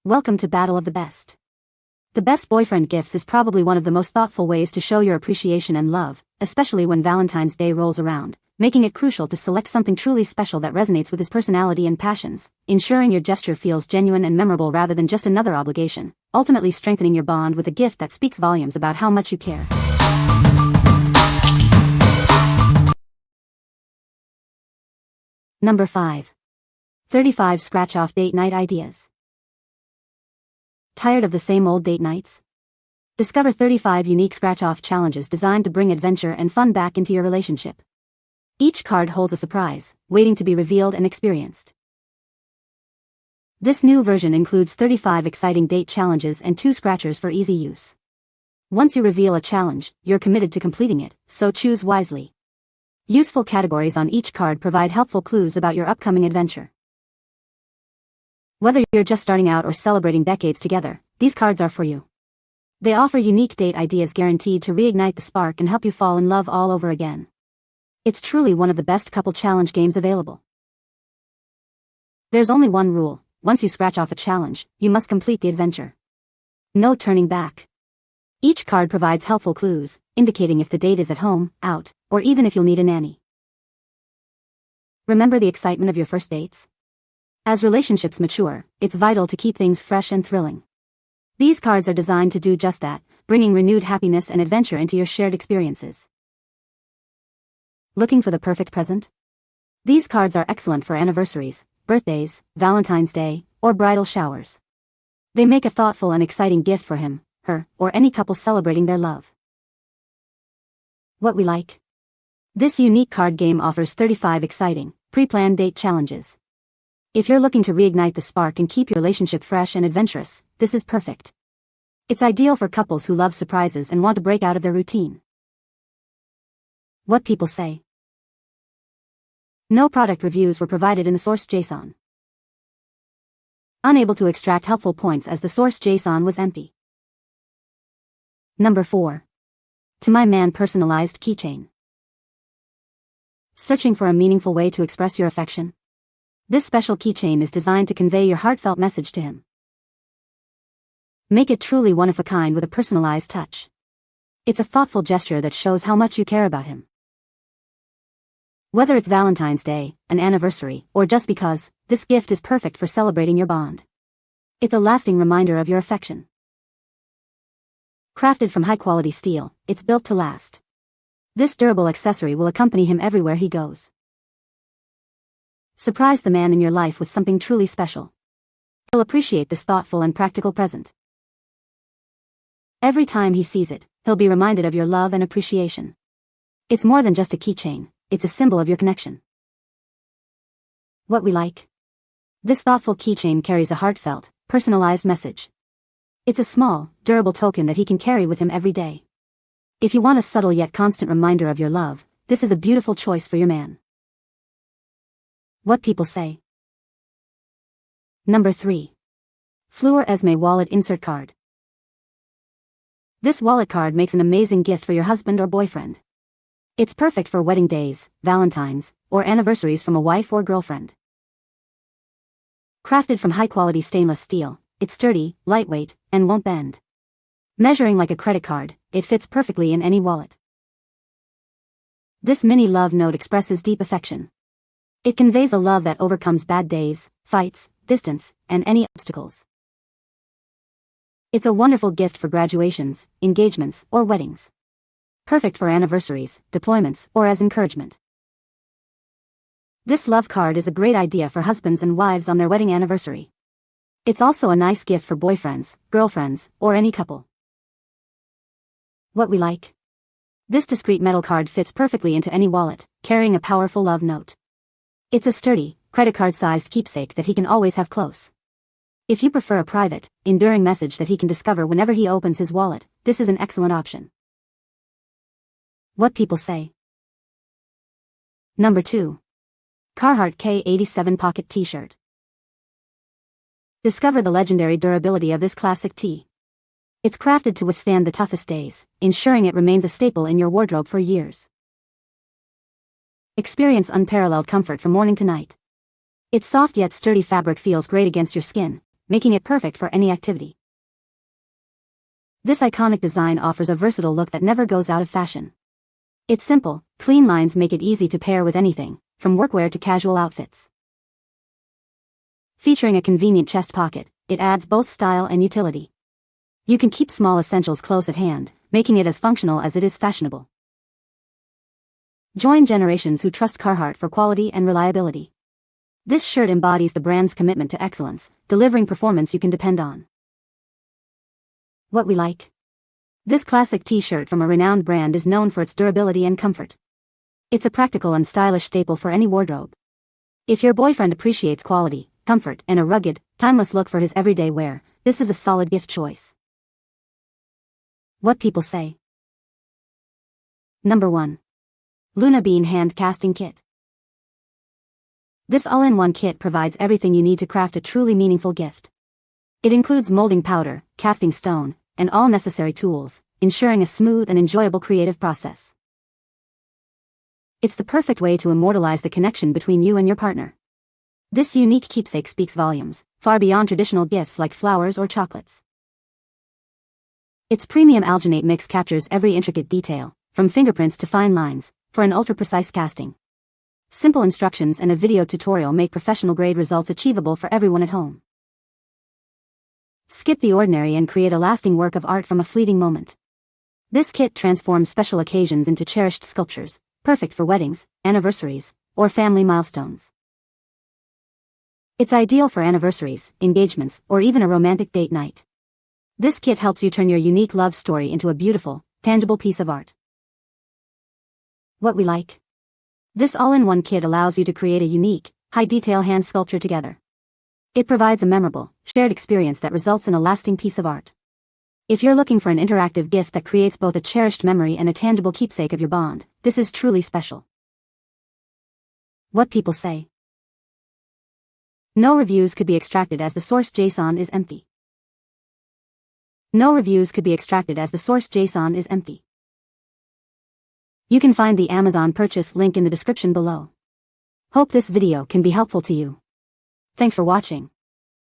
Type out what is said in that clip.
Welcome to Battle of the Best. The best boyfriend gifts is probably one of the most thoughtful ways to show your appreciation and love, especially when Valentine's Day rolls around, making it crucial to select something truly special that resonates with his personality and passions, ensuring your gesture feels genuine and memorable rather than just another obligation, ultimately strengthening your bond with a gift that speaks volumes about how much you care. Number 5. 35 Scratch-Off Date Night Ideas. Tired of the same old date nights? Discover 35 unique scratch-off challenges designed to bring adventure and fun back into your relationship. Each card holds a surprise, waiting to be revealed and experienced. This new version includes 35 exciting date challenges and 2 scratchers for easy use. Once you reveal a challenge, you're committed to completing it, so choose wisely. Useful categories on each card provide helpful clues about your upcoming adventure. Whether you're just starting out or celebrating decades together, these cards are for you. They offer unique date ideas guaranteed to reignite the spark and help you fall in love all over again. It's truly one of the best couple challenge games available. There's only one rule: once you scratch off a challenge, you must complete the adventure. No turning back. Each card provides helpful clues, indicating if the date is at home, out, or even if you'll need a nanny. Remember the excitement of your first dates? As relationships mature, it's vital to keep things fresh and thrilling. These cards are designed to do just that, bringing renewed happiness and adventure into your shared experiences. Looking for the perfect present? These cards are excellent for anniversaries, birthdays, Valentine's Day, or bridal showers. They make a thoughtful and exciting gift for him, her, or any couple celebrating their love. What we like? This unique card game offers 35 exciting, pre-planned date challenges. If you're looking to reignite the spark and keep your relationship fresh and adventurous, this is perfect. It's ideal for couples who love surprises and want to break out of their routine. What people say. No product reviews were provided in the source JSON. Unable to extract helpful points as the source JSON was empty. Number 4. To My Man Personalized Keychain. Searching for a meaningful way to express your affection? This special keychain is designed to convey your heartfelt message to him. Make it truly one of a kind with a personalized touch. It's a thoughtful gesture that shows how much you care about him. Whether it's Valentine's Day, an anniversary, or just because, this gift is perfect for celebrating your bond. It's a lasting reminder of your affection. Crafted from high-quality steel, it's built to last. This durable accessory will accompany him everywhere he goes. Surprise the man in your life with something truly special. He'll appreciate this thoughtful and practical present. Every time he sees it, he'll be reminded of your love and appreciation. It's more than just a keychain, it's a symbol of your connection. What we like? This thoughtful keychain carries a heartfelt, personalized message. It's a small, durable token that he can carry with him every day. If you want a subtle yet constant reminder of your love, this is a beautiful choice for your man. What people say. Number 3. Fleure Esme Wallet Insert Card. This wallet card makes an amazing gift for your husband or boyfriend. It's perfect for wedding days, Valentines, or anniversaries from a wife or girlfriend. Crafted from high-quality stainless steel, it's sturdy, lightweight, and won't bend. Measuring like a credit card, it fits perfectly in any wallet. This mini love note expresses deep affection. It conveys a love that overcomes bad days, fights, distance, and any obstacles. It's a wonderful gift for graduations, engagements, or weddings. Perfect for anniversaries, deployments, or as encouragement. This love card is a great idea for husbands and wives on their wedding anniversary. It's also a nice gift for boyfriends, girlfriends, or any couple. What we like? This discreet metal card fits perfectly into any wallet, carrying a powerful love note. It's a sturdy, credit card-sized keepsake that he can always have close. If you prefer a private, enduring message that he can discover whenever he opens his wallet, this is an excellent option. What people say. Number 2. Carhartt K87 Pocket T-Shirt. Discover the legendary durability of this classic tee. It's crafted to withstand the toughest days, ensuring it remains a staple in your wardrobe for years. Experience unparalleled comfort from morning to night. Its soft yet sturdy fabric feels great against your skin, making it perfect for any activity. This iconic design offers a versatile look that never goes out of fashion. Its simple, clean lines make it easy to pair with anything, from workwear to casual outfits. Featuring a convenient chest pocket, it adds both style and utility. You can keep small essentials close at hand, making it as functional as it is fashionable. Join generations who trust Carhartt for quality and reliability. This shirt embodies the brand's commitment to excellence, delivering performance you can depend on. What we like. This classic t-shirt from a renowned brand is known for its durability and comfort. It's a practical and stylish staple for any wardrobe. If your boyfriend appreciates quality, comfort, and a rugged, timeless look for his everyday wear, this is a solid gift choice. What people say. Number 1. Luna Bean Hand Casting Kit. This all-in-one kit provides everything you need to craft a truly meaningful gift. It includes molding powder, casting stone, and all necessary tools, ensuring a smooth and enjoyable creative process. It's the perfect way to immortalize the connection between you and your partner. This unique keepsake speaks volumes, far beyond traditional gifts like flowers or chocolates. Its premium alginate mix captures every intricate detail, from fingerprints to fine lines, for an ultra-precise casting. Simple instructions and a video tutorial make professional-grade results achievable for everyone at home. Skip the ordinary and create a lasting work of art from a fleeting moment. This kit transforms special occasions into cherished sculptures, perfect for weddings, anniversaries, or family milestones. It's ideal for anniversaries, engagements, or even a romantic date night. This kit helps you turn your unique love story into a beautiful, tangible piece of art. What we like. This all-in-one kit allows you to create a unique, high-detail hand sculpture together. It provides a memorable, shared experience that results in a lasting piece of art. If you're looking for an interactive gift that creates both a cherished memory and a tangible keepsake of your bond, this is truly special. What people say. No reviews could be extracted as the source JSON is empty. No reviews could be extracted as the source JSON is empty. You can find the Amazon purchase link in the description below. Hope this video can be helpful to you. Thanks for watching.